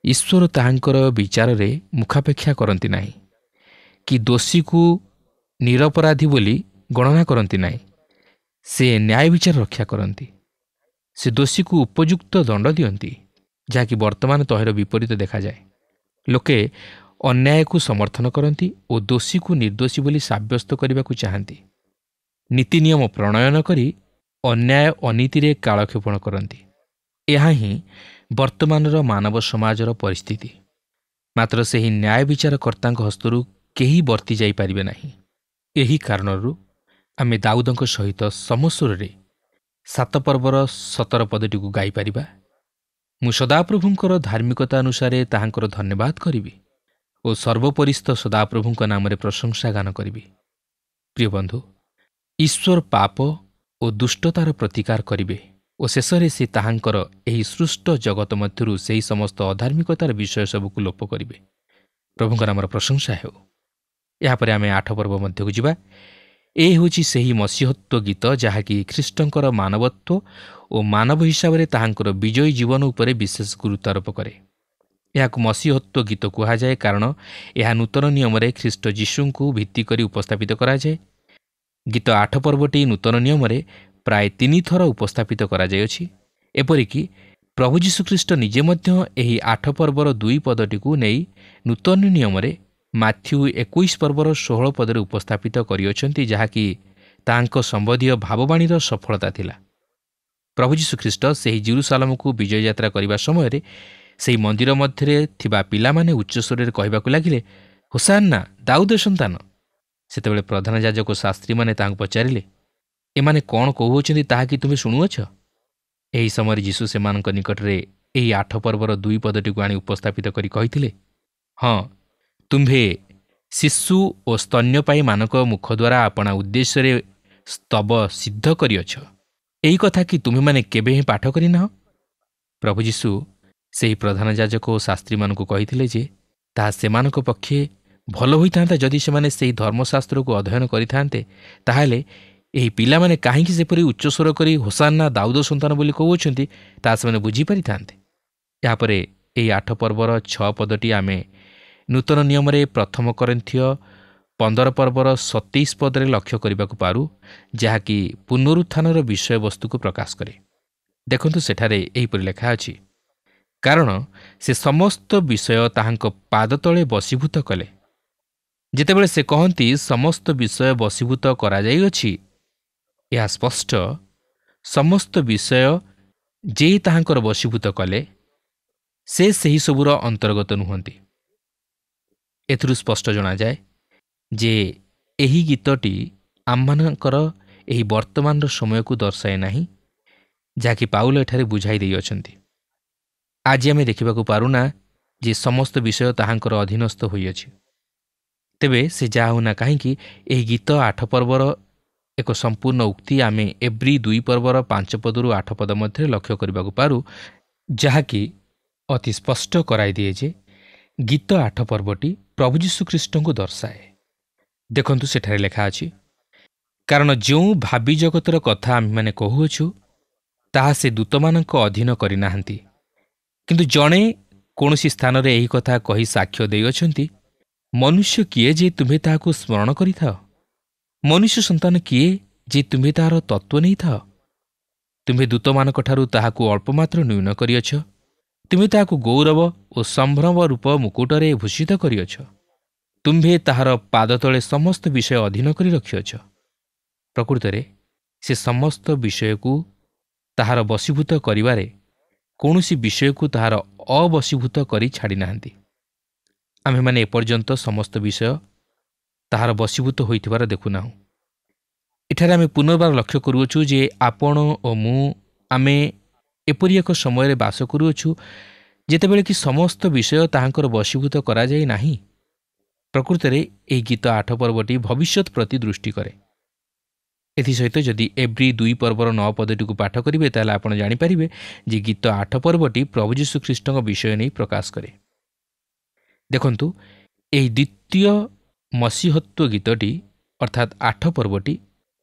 ଈଶ୍ୱର ତାହାଙ୍କର ବିଚାରରେ ମୁଖାପେକ୍ଷା କରନ୍ତି ନାହିଁ କି ଦୋଷୀକୁ ନିରପରାଧୀ ବୋଲି ଗଣନା କରନ୍ତି ନାହିଁ। ସେ ନ୍ୟାୟ ବିଚାର ରକ୍ଷା କରନ୍ତି। ସେ ଦୋଷୀକୁ ଉପଯୁକ୍ତ ଦଣ୍ଡ ଦିଅନ୍ତି, ଯାହାକି ବର୍ତ୍ତମାନ ତହିଁର ବିପରୀତ ଦେଖାଯାଏ। ଲୋକେ ଅନ୍ୟାୟକୁ ସମର୍ଥନ କରନ୍ତି ଓ ଦୋଷୀକୁ ନିର୍ଦ୍ଦୋଷୀ ବୋଲି ସାବ୍ୟସ୍ତ କରିବାକୁ ଚାହାନ୍ତି। ନୀତି ନିୟମ ପ୍ରଣୟନ କରି ଅନ୍ୟାୟ ଅନୀତିରେ କାଳକ୍ଷେପଣ କରନ୍ତି। ଏହା ହିଁ ବର୍ତ୍ତମାନର ମାନବ ସମାଜର ପରିସ୍ଥିତି। ମାତ୍ର ସେହି ନ୍ୟାୟ ବିଚାରକର୍ତ୍ତାଙ୍କ ହସ୍ତରୁ କେହି ବର୍ତ୍ତି ଯାଇପାରିବେ ନାହିଁ। ଏହି କାରଣରୁ ଆମେ ଦାଉଦଙ୍କ ସହିତ ସମସ୍ୱରରେ 7 ପର୍ବର 17 ପଦଟିକୁ ଗାଇପାରିବା, ମୁଁ ସଦାପ୍ରଭୁଙ୍କର ଧାର୍ମିକତା ଅନୁସାରେ ତାହାଙ୍କର ଧନ୍ୟବାଦ କରିବି ଓ ସର୍ବୋପରିସ୍ଥ ସଦାପ୍ରଭୁଙ୍କ ନାମରେ ପ୍ରଶଂସା ଗାନ କରିବି। ପ୍ରିୟ ବନ୍ଧୁ, ଈଶ୍ୱର ପାପ ଓ ଦୁଷ୍ଟତାର ପ୍ରତିକାର କରିବେ ଓ ଶେଷରେ ସେ ତାହାଙ୍କର ଏହି ସୃଷ୍ଟ ଜଗତ ମଧ୍ୟରୁ ସେହି ସମସ୍ତ ଅଧାର୍ମିକତାର ବିଷୟ ସବୁକୁ ଲୋପ କରିବେ। ପ୍ରଭୁଙ୍କ ନାମର ପ୍ରଶଂସା ହେଉ। ଏହାପରେ ଆମେ 8 ପର୍ବ ମଧ୍ୟକୁ ଯିବା। ଏ ହେଉଛି ସେହି ମସିହତ୍ଵ ଗୀତ ଯାହାକି ଖ୍ରୀଷ୍ଟଙ୍କର ମାନବତ୍ଵ ଓ ମାନବ ହିସାବରେ ତାହାଙ୍କର ବିଜୟୀ ଜୀବନ ଉପରେ ବିଶେଷ ଗୁରୁତ୍ୱାରୋପ କରେ। ଏହାକୁ ମସିହତ୍ଵ ଗୀତ କୁହାଯାଏ କାରଣ ଏହା ନୂତନ ନିୟମରେ ଖ୍ରୀଷ୍ଟ ଯୀଶୁଙ୍କୁ ଭିତ୍ତି କରି ଉପସ୍ଥାପିତ କରାଯାଏ। ଗୀତ 8 ପର୍ବଟି ନୂତନ ନିୟମରେ ପ୍ରାୟ 3 ଥର ଉପସ୍ଥାପିତ କରାଯାଇଅଛି। ଏପରିକି ପ୍ରଭୁ ଯୀଶୁଖ୍ରୀଷ୍ଟ ନିଜେ ମଧ୍ୟ ଏହି 8 ପର୍ବର 2 ପଦଟିକୁ ନେଇ ନୂତନ ନିୟମରେ ମାଥ୍ୟୁ 21 ପର୍ବର 16 ପଦରେ ଉପସ୍ଥାପିତ କରିଅଛନ୍ତି, ଯାହାକି ତାହାଙ୍କ ସମ୍ବନ୍ଧୀୟ ଭାବବାଣୀର ସଫଳତା ଥିଲା। ପ୍ରଭୁ ଯୀଶୁଖ୍ରୀଷ୍ଟ ସେହି ଜେରୁସାଲେମକୁ ବିଜୟ ଯାତ୍ରା କରିବା ସମୟରେ ସେହି ମନ୍ଦିର ମଧ୍ୟରେ ଥିବା ପିଲାମାନେ ଉଚ୍ଚସ୍ୱରରେ କହିବାକୁ ଲାଗିଲେ, ହୋସାନ୍ନା ଦାଉଦ ସନ୍ତାନ। ସେତେବେଳେ ପ୍ରଧାନ ଯାଜକ ଓ ଶାସ୍ତ୍ରୀମାନେ ତାହାଙ୍କୁ ପଚାରିଲେ, ଏମାନେ କ'ଣ କହୁଅଛନ୍ତି ତାହା କି ତୁମେ ଶୁଣୁଅଛ? ଏହି ସମୟରେ ଯୀଶୁ ସେମାନଙ୍କ ନିକଟରେ ଏହି 8 ପର୍ବର 2 ପଦଟିକୁ ଆଣି ଉପସ୍ଥାପିତ କରି କହିଥିଲେ, ହଁ, ତୁମ୍ଭେ ଶିଶୁ ଓ ସ୍ତନ୍ୟପାୟୀମାନଙ୍କ ମୁଖ ଦ୍ୱାରା ଆପଣା ଉଦ୍ଦେଶ୍ୟରେ ସ୍ତବ ସିଦ୍ଧ କରିଅଛ। ଏହି କଥା କି ତୁମେମାନେ କେବେ ହିଁ ପାଠ କରିନାହ? ପ୍ରଭୁ ଯୀଶୁ ସେହି ପ୍ରଧାନ ଯାଜକ ଓ ଶାସ୍ତ୍ରୀମାନଙ୍କୁ କହିଥିଲେ ଯେ ତାହା ସେମାନଙ୍କ ପକ୍ଷେ ଭଲ ହୋଇଥାନ୍ତା ଯଦି ସେମାନେ ସେହି ଧର୍ମଶାସ୍ତ୍ରକୁ ଅଧ୍ୟୟନ କରିଥାନ୍ତେ, ତାହେଲେ ଏହି ପିଲାମାନେ କାହିଁକି ସେପରି ଉଚ୍ଚସ୍ୱର କରି ହୋସାନ୍ନା ଦାଉଦ ସନ୍ତାନ ବୋଲି କହୁଅଛନ୍ତି ତାହା ସେମାନେ ବୁଝିପାରିଥାନ୍ତେ। ଏହାପରେ ଏହି 8 ପର୍ବର 6 ପଦଟି ଆମେ ନୂତନ ନିୟମରେ 1 କରିନ୍ଥିୟ 15 ପର୍ବର 27 ପଦରେ ଲକ୍ଷ୍ୟ କରିବାକୁ ପାରୁ, ଯାହାକି ପୁନରୁତ୍ଥାନର ବିଷୟବସ୍ତୁକୁ ପ୍ରକାଶ କରେ। ଦେଖନ୍ତୁ, ସେଠାରେ ଏହିପରି ଲେଖା ଅଛି, କାରଣ ସେ ସମସ୍ତ ବିଷୟ ତାହାଙ୍କ ପାଦ ତଳେ ବଶୀଭୂତ କଲେ। ଯେତେବେଳେ ସେ କହନ୍ତି ସମସ୍ତ ବିଷୟ ବଶୀଭୂତ କରାଯାଇଅଛି, ଏହା ସ୍ପଷ୍ଟ ସମସ୍ତ ବିଷୟ ଯେ ତାହାଙ୍କର ବଶୀଭୂତ କଲେ ସେ ସେହିସବୁର ଅନ୍ତର୍ଗତ ନୁହନ୍ତି। ଏଥିରୁ ସ୍ପଷ୍ଟ ଜଣାଯାଏ ଯେ ଏହି ଗୀତଟି ଆମମାନଙ୍କର ଏହି ବର୍ତ୍ତମାନର ସମୟକୁ ଦର୍ଶାଏ ନାହିଁ, ଯାହାକି ପାଉଲ ଏଠାରେ ବୁଝାଇ ଦେଇଅଛନ୍ତି। ଆଜି ଆମେ ଦେଖିବାକୁ ପାରୁନା ଯେ ସମସ୍ତ ବିଷୟ ତାହାଙ୍କର ଅଧୀନସ୍ଥ ହୋଇଅଛି। ତେବେ ସେ ଯାହା ହେଉନା କାହିଁକି ଏହି ଗୀତ 8 ପର୍ବର ଏକ ସମ୍ପୂର୍ଣ୍ଣ ଉକ୍ତି ଆମେ ଏବ୍ରୀ 2 ପର୍ବର 5 ପଦରୁ 8 ପଦ ମଧ୍ୟରେ ଲକ୍ଷ୍ୟ କରିବାକୁ ପାରୁ, ଯାହାକି ଅତି ସ୍ପଷ୍ଟ କରାଇଦିଏ ଯେ ଗୀତ 8 ପର୍ବଟି ପ୍ରଭୁ ଯୀଶୁଖ୍ରୀଷ୍ଟଙ୍କୁ ଦର୍ଶାଏ। ଦେଖନ୍ତୁ ସେଠାରେ ଲେଖା ଅଛି, କାରଣ ଯେଉଁ ଭାବି ଜଗତର କଥା ଆମେମାନେ କହୁଅଛୁ ତାହା ସେ ଦୂତମାନଙ୍କ ଅଧୀନ କରିନାହାନ୍ତି, କିନ୍ତୁ ଜଣେ କୌଣସି ସ୍ଥାନରେ ଏହି କଥା କହି ସାକ୍ଷ୍ୟ ଦେଇଅଛନ୍ତି, ମନୁଷ୍ୟ କିଏ ଯେ ତୁମ୍ଭେ ତାହାକୁ ସ୍ମରଣ କରିଥାଅ? ମନୁଷ୍ୟ ସନ୍ତାନ କିଏ ଯେ ତୁମ୍ଭେ ତାହାର ତତ୍ତ୍ୱ ନେଇଥାଅ? ତୁମ୍ଭେ ଦୂତମାନଙ୍କଠାରୁ ତାହାକୁ ଅଳ୍ପମାତ୍ର ନ୍ୟୁନ କରିଅଛ। ତୁମେ ତାହାକୁ ଗୌରବ ଓ ସମ୍ଭ୍ରମ ରୂପ ମୁକୁଟରେ ଭୂଷିତ କରିଅଛ। ତୁମ୍ଭେ ତାହାର ପାଦ ତଳେ ସମସ୍ତ ବିଷୟ ଅଧୀନ କରି ରଖିଅଛ। ପ୍ରକୃତରେ ସେ ସମସ୍ତ ବିଷୟକୁ ତାହାର ବଶୀଭୂତ କରିବାରେ କୌଣସି ବିଷୟକୁ ତାହାର ଅବଶୀଭୂତ କରି ଛାଡ଼ି ନାହାନ୍ତି। ଆମ୍ଭେମାନେ ଏପର୍ଯ୍ୟନ୍ତ ସମସ୍ତ ବିଷୟ ତାହାର ବଶୀଭୂତ ହୋଇଥିବାର ଦେଖୁନାହୁଁ। ଏଠାରେ ଆମେ ପୁନର୍ବାର ଲକ୍ଷ୍ୟ କରୁଅଛୁ ଯେ ଆପଣ ଓ ମୁଁ ଆମେ ଏପରି ଏକ ସମୟରେ ବାସ କରୁଅଛୁ ଯେତେବେଳେ କି ସମସ୍ତ ବିଷୟ ତାହାଙ୍କର ବଶୀଭୂତ କରାଯାଇ ନାହିଁ। ପ୍ରକୃତରେ ଏହି ଗୀତ 8 ପର୍ବଟି ଭବିଷ୍ୟତ ପ୍ରତି ଦୃଷ୍ଟି କରେ। ଏଥିସହିତ ଯଦି ଏବ୍ରୀ 2 ପର୍ବର 9 ପଦଟିକୁ ପାଠ କରିବେ ତାହେଲେ ଆପଣ ଜାଣିପାରିବେ ଯେ ଗୀତ 8 ପର୍ବଟି ପ୍ରଭୁ ଯୀଶୁଖ୍ରୀଷ୍ଟଙ୍କ ବିଷୟ ନେଇ ପ୍ରକାଶ କରେ। ଦେଖନ୍ତୁ, ଏହି ଦ୍ୱିତୀୟ ମସିହତ୍ୱ ଗୀତଟି ଅର୍ଥାତ୍ 8 ପର୍ବଟି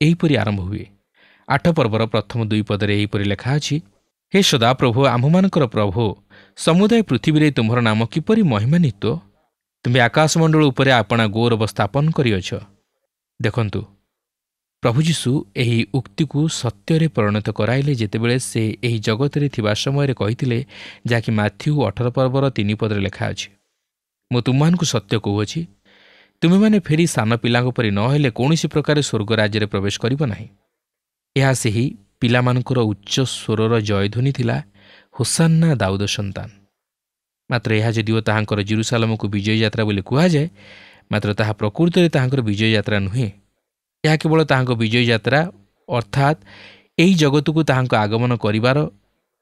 ଏହିପରି ଆରମ୍ଭ ହୁଏ। 8 ପର୍ବର ପ୍ରଥମ 2 ପଦରେ ଏହିପରି ଲେଖା ଅଛି, ହେ ସଦାପ୍ରଭୁ, ଆମ୍ଭମାନଙ୍କର ପ୍ରଭୁ, ସମୁଦାୟ ପୃଥିବୀରେ ତୁମ୍ଭର ନାମ କିପରି ମହିମାନ୍ୱିତ। ତୁମ୍ଭେ ଆକାଶମଣ୍ଡଳ ଉପରେ ଆପଣା ଗୌରବ ସ୍ଥାପନ କରିଅଛ। ଦେଖନ୍ତୁ, ପ୍ରଭୁ ଯୀଶୁ ଏହି ଉକ୍ତିକୁ ସତ୍ୟରେ ପରିଣତ କରାଇଲେ ଯେତେବେଳେ ସେ ଏହି ଜଗତରେ ଥିବା ସମୟରେ କହିଥିଲେ, ଯାହାକି ମାଥ୍ୟୁ 18 ପର୍ବର 3 ପଦରେ ଲେଖା ଅଛି, ମୁଁ ତୁମମାନଙ୍କୁ ସତ୍ୟ କହୁଅଛି, ତୁମେମାନେ ଫେରି ସାନ ପିଲାଙ୍କ ପରି ନ ହେଲେ କୌଣସି ପ୍ରକାର ସ୍ୱର୍ଗ ରାଜ୍ୟରେ ପ୍ରବେଶ କରିବ ନାହିଁ। ଏହା ସେହି ପିଲାମାନଙ୍କର ଉଚ୍ଚ ସ୍ୱରର ଜୟଧ୍ୱନି ଥିଲା, ହୋସାନ୍ନା ଦାଉଦ ସନ୍ତାନ। ମାତ୍ର ଏହା ଯଦିଓ ତାହାଙ୍କର ଜେରୁସାଲେମକୁ ବିଜୟ ଯାତ୍ରା ବୋଲି କୁହାଯାଏ, ମାତ୍ର ତାହା ପ୍ରକୃତରେ ତାହାଙ୍କର ବିଜୟ ଯାତ୍ରା ନୁହେଁ। ଏହା କେବଳ ତାହାଙ୍କ ବିଜୟ ଯାତ୍ରା ଅର୍ଥାତ୍ ଏହି ଜଗତକୁ ତାହାଙ୍କ ଆଗମନ କରିବାର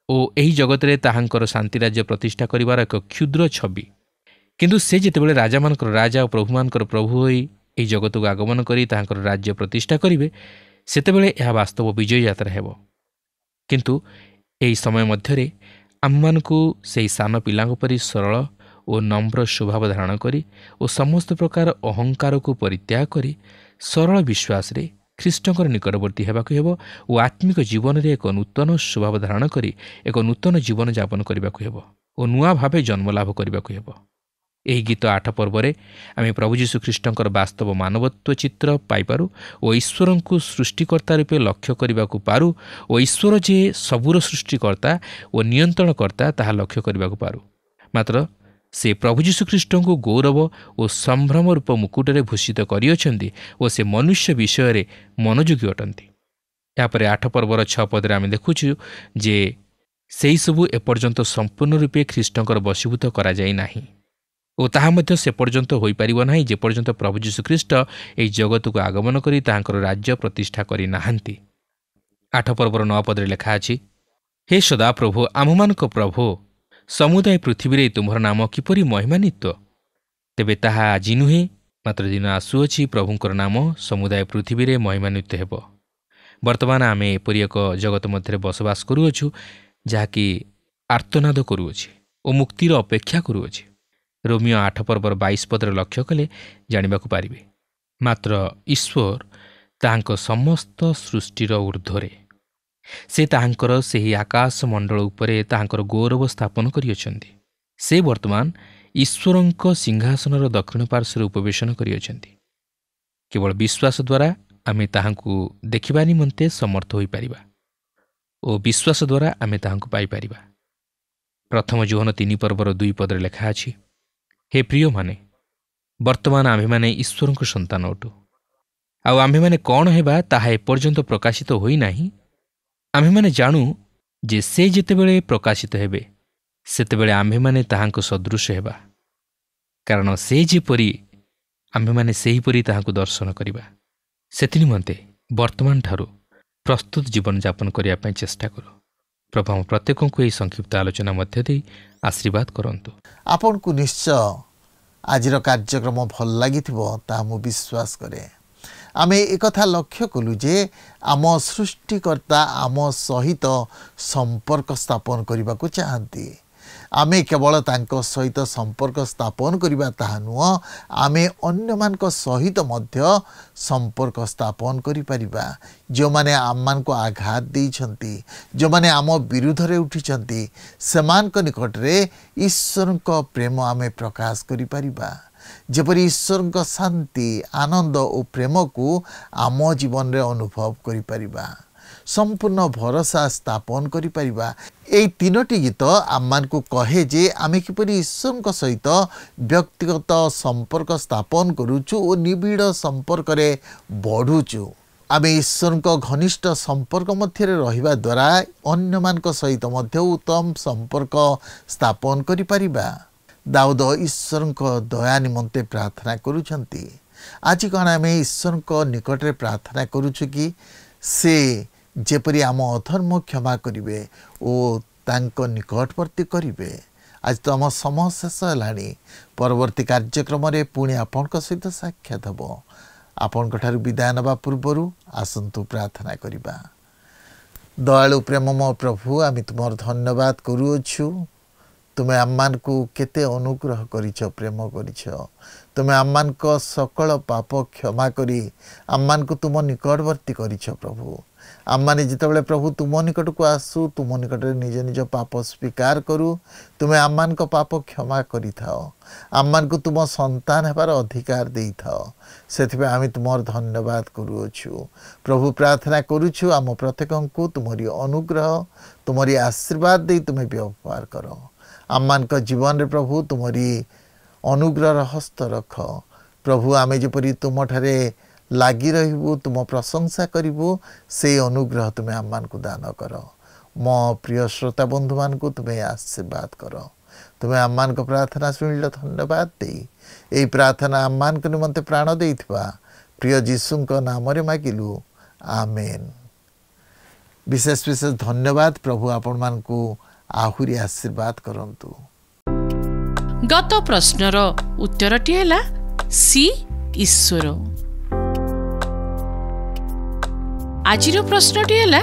ଓ ଏହି ଜଗତରେ ତାହାଙ୍କର ଶାନ୍ତି ରାଜ୍ୟ ପ୍ରତିଷ୍ଠା କରିବାର ଏକ କ୍ଷୁଦ୍ର ଛବି। କିନ୍ତୁ ସେ ଯେତେବେଳେ ରାଜାମାନଙ୍କର ରାଜା ଓ ପ୍ରଭୁମାନଙ୍କର ପ୍ରଭୁ ହୋଇ ଏହି ଜଗତକୁ ଆଗମନ କରି ତାହାଙ୍କର ରାଜ୍ୟ ପ୍ରତିଷ୍ଠା କରିବେ, ସେତେବେଳେ ଏହା ବାସ୍ତବ ବିଜୟ ଯାତ୍ରା ହେବ। କିନ୍ତୁ ଏହି ସମୟ ମଧ୍ୟରେ ଆମମାନଙ୍କୁ ସେହି ସାନ ପିଲାଙ୍କ ପରି ସରଳ ଓ ନମ୍ର ସ୍ୱଭାବ ଧାରଣ କରି ଓ ସମସ୍ତ ପ୍ରକାର ଅହଙ୍କାରକୁ ପରିତ୍ୟାଗ କରି ସରଳ ବିଶ୍ୱାସରେ ଖ୍ରୀଷ୍ଟଙ୍କର ନିକଟବର୍ତ୍ତୀ ହେବାକୁ ହେବ ଓ ଆତ୍ମିକ ଜୀବନରେ ଏକ ନୂତନ ସ୍ୱଭାବ ଧାରଣ କରି ଏକ ନୂତନ ଜୀବନଯାପନ କରିବାକୁ ହେବ ଓ ନୂଆ ଭାବେ ଜନ୍ମଲାଭ କରିବାକୁ ହେବ। ଏହି ଗୀତ 8 ପର୍ବରେ ଆମେ ପ୍ରଭୁ ଯୀଶୁଖ୍ରୀଷ୍ଟଙ୍କର ବାସ୍ତବ ମାନବତ୍ୱ ଚିତ୍ର ପାଇପାରୁ ଓ ଈଶ୍ୱରଙ୍କୁ ସୃଷ୍ଟିକର୍ତ୍ତା ରୂପେ ଲକ୍ଷ୍ୟ କରିବାକୁ ପାରୁ ଓ ଈଶ୍ୱର ଯେ ସବୁର ସୃଷ୍ଟିକର୍ତ୍ତା ଓ ନିୟନ୍ତ୍ରଣକର୍ତ୍ତା ତାହା ଲକ୍ଷ୍ୟ କରିବାକୁ ପାରୁ। ମାତ୍ର ସେ ପ୍ରଭୁ ଯୀଶୁଖ୍ରୀଷ୍ଟଙ୍କୁ ଗୌରବ ଓ ସମ୍ଭ୍ରମ ରୂପ ମୁକୁଟରେ ଭୂଷିତ କରିଅଛନ୍ତି ଓ ସେ ମନୁଷ୍ୟ ବିଷୟରେ ମନୋଯୋଗୀ ଅଟନ୍ତି। ଏହାପରେ 8 ପର୍ବର 6 ପଦରେ ଆମେ ଦେଖୁଛୁ ଯେ ସେହିସବୁ ଏପର୍ଯ୍ୟନ୍ତ ସମ୍ପୂର୍ଣ୍ଣ ରୂପେ ଖ୍ରୀଷ୍ଟଙ୍କର ବଶୀଭୂତ କରାଯାଇ ନାହିଁ ଓ ତାହା ମଧ୍ୟ ସେ ପର୍ଯ୍ୟନ୍ତ ହୋଇପାରିବ ନାହିଁ ଯେପର୍ଯ୍ୟନ୍ତ ପ୍ରଭୁ ଯୀଶୁଖ୍ରୀଷ୍ଟ ଏହି ଜଗତକୁ ଆଗମନ କରି ତାହାଙ୍କର ରାଜ୍ୟ ପ୍ରତିଷ୍ଠା କରିନାହାନ୍ତି। 8 ପର୍ବର 9 ପଦରେ ଲେଖା ଅଛି, ହେ ସଦାପ୍ରଭୁ, ଆମ୍ଭମାନଙ୍କ ପ୍ରଭୁ, ସମୁଦାୟ ପୃଥିବୀରେ ତୁମ୍ଭର ନାମ କିପରି ମହିମାନ୍ୱିତ। ତେବେ ତାହା ଆଜି ନୁହେଁ, ମାତ୍ର ଦିନ ଆସୁଅଛି ପ୍ରଭୁଙ୍କର ନାମ ସମୁଦାୟ ପୃଥିବୀରେ ମହିମାନ୍ୱିତ ହେବ। ବର୍ତ୍ତମାନ ଆମେ ଏପରି ଏକ ଜଗତ ମଧ୍ୟରେ ବସବାସ କରୁଅଛୁ ଯାହାକି ଆର୍ତ୍ତନାଦ କରୁଅଛି ଓ ମୁକ୍ତିର ଅପେକ୍ଷା କରୁଅଛି। ରୋମିଓ 8 ପର୍ବର 22 ପଦରେ ଲକ୍ଷ୍ୟ କଲେ ଜାଣିବାକୁ ପାରିବେ। ମାତ୍ର ଈଶ୍ୱର ତାହାଙ୍କ ସମସ୍ତ ସୃଷ୍ଟିର ଊର୍ଦ୍ଧ୍ୱରେ ସେ ତାହାଙ୍କର ସେହି ଆକାଶ ମଣ୍ଡଳ ଉପରେ ତାହାଙ୍କର ଗୌରବ ସ୍ଥାପନ କରିଅଛନ୍ତି। ସେ ବର୍ତ୍ତମାନ ଈଶ୍ୱରଙ୍କ ସିଂହାସନର ଦକ୍ଷିଣ ପାର୍ଶ୍ୱରେ ଉପବେଶନ କରିଅଛନ୍ତି। କେବଳ ବିଶ୍ୱାସ ଦ୍ୱାରା ଆମେ ତାହାଙ୍କୁ ଦେଖିବା ନିମନ୍ତେ ସମର୍ଥ ହୋଇପାରିବା ଓ ବିଶ୍ୱାସ ଦ୍ୱାରା ଆମେ ତାହାଙ୍କୁ ପାଇପାରିବା। ପ୍ରଥମ ଯୋହନ 3 ପର୍ବର 2 ପଦରେ ଲେଖା ଅଛି, ହେ ପ୍ରିୟମାନେ, ବର୍ତ୍ତମାନ ଆମ୍ଭେମାନେ ଈଶ୍ୱରଙ୍କ ସନ୍ତାନ ଅଟୁ, ଆଉ ଆମ୍ଭେମାନେ କ'ଣ ହେବା ତାହା ଏପର୍ଯ୍ୟନ୍ତ ପ୍ରକାଶିତ ହୋଇନାହିଁ। ଆମ୍ଭେମାନେ ଜାଣୁ ଯେ ସେ ଯେତେବେଳେ ପ୍ରକାଶିତ ହେବେ ସେତେବେଳେ ଆମ୍ଭେମାନେ ତାହାଙ୍କ ସଦୃଶ ହେବା, କାରଣ ସେ ଯେପରି ଆମ୍ଭେମାନେ ସେହିପରି ତାହାକୁ ଦର୍ଶନ କରିବା। ସେଥି ନିମନ୍ତେ ବର୍ତ୍ତମାନ ଠାରୁ ପ୍ରସ୍ତୁତ ଜୀବନଯାପନ କରିବା ପାଇଁ ଚେଷ୍ଟା କରୁ। ପ୍ରଭୁ ଆମ ପ୍ରତ୍ୟେକଙ୍କୁ ଏହି ସଂକ୍ଷିପ୍ତ ଆଲୋଚନା ମଧ୍ୟ ଦେଇ ଆଶୀର୍ବାଦ କରନ୍ତୁ। ଆପଣଙ୍କୁ ନିଶ୍ଚୟ ଆଜିର କାର୍ଯ୍ୟକ୍ରମ ଭଲ ଲାଗିଥିବ ତାହା ମୁଁ ବିଶ୍ୱାସ କରେ। ଆମେ ଏକଥା ଲକ୍ଷ୍ୟ କଲୁ ଯେ ଆମ ସୃଷ୍ଟିକର୍ତ୍ତା ଆମ ସହିତ ସମ୍ପର୍କ ସ୍ଥାପନ କରିବାକୁ ଚାହାନ୍ତି। ଆମେ କେବଳ ତାଙ୍କ ସହିତ ସମ୍ପର୍କ ସ୍ଥାପନ କରିବା ତାହା ନୁହଁ, ଆମେ ଅନ୍ୟମାନଙ୍କ ସହିତ ମଧ୍ୟ ସମ୍ପର୍କ ସ୍ଥାପନ କରିପାରିବା। ଯେଉଁମାନେ ଆମମାନଙ୍କୁ ଆଘାତ ଦେଇଛନ୍ତି, ଯେଉଁମାନେ ଆମ ବିରୁଦ୍ଧରେ ଉଠିଛନ୍ତି, ସେମାନଙ୍କ ନିକଟରେ ଈଶ୍ୱରଙ୍କ ପ୍ରେମ ଆମେ ପ୍ରକାଶ କରିପାରିବା। ଯେପରି ଈଶ୍ୱରଙ୍କ ଶାନ୍ତି, ଆନନ୍ଦ ଓ ପ୍ରେମକୁ ଆମ ଜୀବନରେ ଅନୁଭବ କରିପାରିବା, ସମ୍ପୂର୍ଣ୍ଣ ଭରସା ସ୍ଥାପନ କରିପାରିବା। ଏହି ତିନୋଟି ଗୀତ ଆମମାନଙ୍କୁ କହେ ଯେ ଆମେ କିପରି ଈଶ୍ୱରଙ୍କ ସହିତ ବ୍ୟକ୍ତିଗତ ସମ୍ପର୍କ ସ୍ଥାପନ କରୁଛୁ ଓ ନିବିଡ଼ ସମ୍ପର୍କରେ ବଢ଼ୁଛୁ। ଆମେ ଈଶ୍ୱରଙ୍କ ଘନିଷ୍ଠ ସମ୍ପର୍କ ମଧ୍ୟରେ ରହିବା ଦ୍ୱାରା ଅନ୍ୟମାନଙ୍କ ସହିତ ମଧ୍ୟ ଉତ୍ତମ ସମ୍ପର୍କ ସ୍ଥାପନ କରିପାରିବା। ଦାଉଦ ଈଶ୍ୱରଙ୍କ ଦୟା ନିମନ୍ତେ ପ୍ରାର୍ଥନା କରୁଛନ୍ତି। ଆଜି କ'ଣ ଆମେ ଈଶ୍ୱରଙ୍କ ନିକଟରେ ପ୍ରାର୍ଥନା କରୁଛୁ କି ସେ ଯେପରି ଆମ ଅଧର୍ମ କ୍ଷମା କରିବେ ଓ ତାଙ୍କ ନିକଟବର୍ତ୍ତୀ କରିବେ? ଆଜି ତ ଆମ ସମୟ ଶେଷ ହେଲାଣି। ପରବର୍ତ୍ତୀ କାର୍ଯ୍ୟକ୍ରମରେ ପୁଣି ଆପଣଙ୍କ ସହିତ ସାକ୍ଷାତ ହେବ। ଆପଣଙ୍କଠାରୁ ବିଦାୟ ନେବା ପୂର୍ବରୁ ଆସନ୍ତୁ ପ୍ରାର୍ଥନା କରିବା। ଦୟାଳୁ ପ୍ରେମମୟ ପ୍ରଭୁ, ଆମେ ତୁମର ଧନ୍ୟବାଦ କରୁଅଛୁ। ତୁମେ ଆମମାନଙ୍କୁ କେତେ ଅନୁଗ୍ରହ କରିଛ, ପ୍ରେମ କରିଛ। ତୁମେ ଆମମାନଙ୍କ ସକଳ ପାପ କ୍ଷମା କରି ଆମମାନଙ୍କୁ ତୁମ ନିକଟବର୍ତ୍ତୀ କରିଛ। ପ୍ରଭୁ, ଆମମାନେ ଯେତେବେଳେ ପ୍ରଭୁ ତୁମ ନିକଟକୁ ଆସୁ, ତୁମ ନିକଟରେ ନିଜ ନିଜ ପାପ ସ୍ୱୀକାର କରୁ, ତୁମେ ଆମମାନଙ୍କ ପାପ କ୍ଷମା କରିଥାଅ। ଆମମାନଙ୍କୁ ତୁମ ସନ୍ତାନ ହେବାର ଅଧିକାର ଦେଇଥାଅ। ସେଥିପାଇଁ ଆମେ ତୁମର ଧନ୍ୟବାଦ କରୁଅଛୁ। ପ୍ରଭୁ, ପ୍ରାର୍ଥନା କରୁଛୁ ଆମ ପ୍ରତ୍ୟେକଙ୍କୁ ତୁମରି ଅନୁଗ୍ରହ, ତୁମରି ଆଶୀର୍ବାଦ ଦେଇ ତୁମେ ବ୍ୟବହାର କର। ଆମମାନଙ୍କ ଜୀବନରେ ପ୍ରଭୁ ତୁମରି ଅନୁଗ୍ରହର ହସ୍ତ ରଖ। ପ୍ରଭୁ, ଆମେ ଯେପରି ତୁମଠାରେ ଲାଗି ରହିବୁ, ତୁମ ପ୍ରଶଂସା କରିବୁ, ସେଇ ଅନୁଗ୍ରହ ତୁମେ ଆମମାନଙ୍କୁ ଦାନ କର। ମୋ ପ୍ରିୟ ଶ୍ରୋତା ବନ୍ଧୁମାନଙ୍କୁ ତୁମେ ଆଶୀର୍ବାଦ କର। ତୁମେ ଆମମାନଙ୍କ ପ୍ରାର୍ଥନା ଶୁଣିଲ, ଧନ୍ୟବାଦ ଦେଇ ଏହି ପ୍ରାର୍ଥନା ଆମମାନଙ୍କ ନିମନ୍ତେ ପ୍ରାଣ ଦେଇଥିବା ପ୍ରିୟ ଯୀଶୁଙ୍କ ନାମରେ ମାଗିଲୁ, ଆମେନ୍। ବିଶେଷ ବିଶେଷ ଧନ୍ୟବାଦ। ପ୍ରଭୁ ଆପଣମାନଙ୍କୁ ଆହୁରି ଆଶୀର୍ବାଦ କରନ୍ତୁ। ଗତ ପ୍ରଶ୍ନର ଉତ୍ତରଟି ହେଲା ସି ଈଶ୍ୱର। ଆଜିର ପ୍ରଶ୍ନଟି ହେଲା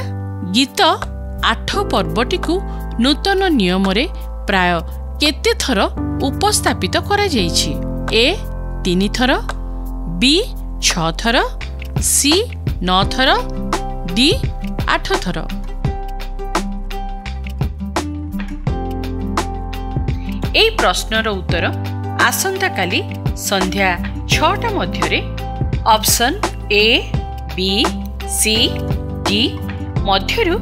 ଗୀତ 8 ପର୍ବଟିକୁ ନୂତନ ନିୟମରେ ପ୍ରାୟ କେତେ ଥର ଉପସ୍ଥାପିତ କରାଯାଇଛି? ଏ 3 ଥର, ବି 6 ଥର, ସି 9 ଥର, ଡି 8 ଥର। এই প্রশ্নর উত্তর আসন্তাকালি সন্ধ্যা 6টা মধ্যে option A, B, C, D মধ্যরু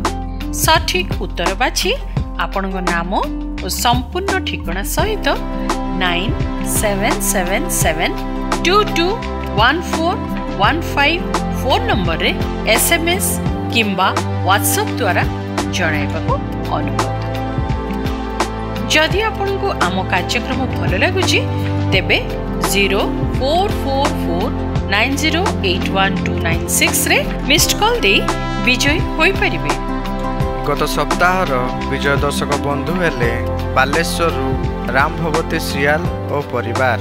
সঠিক উত্তর বাছি আপনার নাম ও সম্পূর্ণ ঠিকনা সহিত 9777221415 ফোন নম্বরে SMS কিংবা WhatsApp দ্বারা জଣାଇବାକୁ অনুরোধ। जदि आपको आम कार्यक्रम भल लगुच तेबे 044490812996 रे मिस्ड कॉल दे विजय होई परिबे। गत सप्ताहर विजय दर्शक बंधु हेले बालेश्वर राम भगवती श्रियाल और परिवार।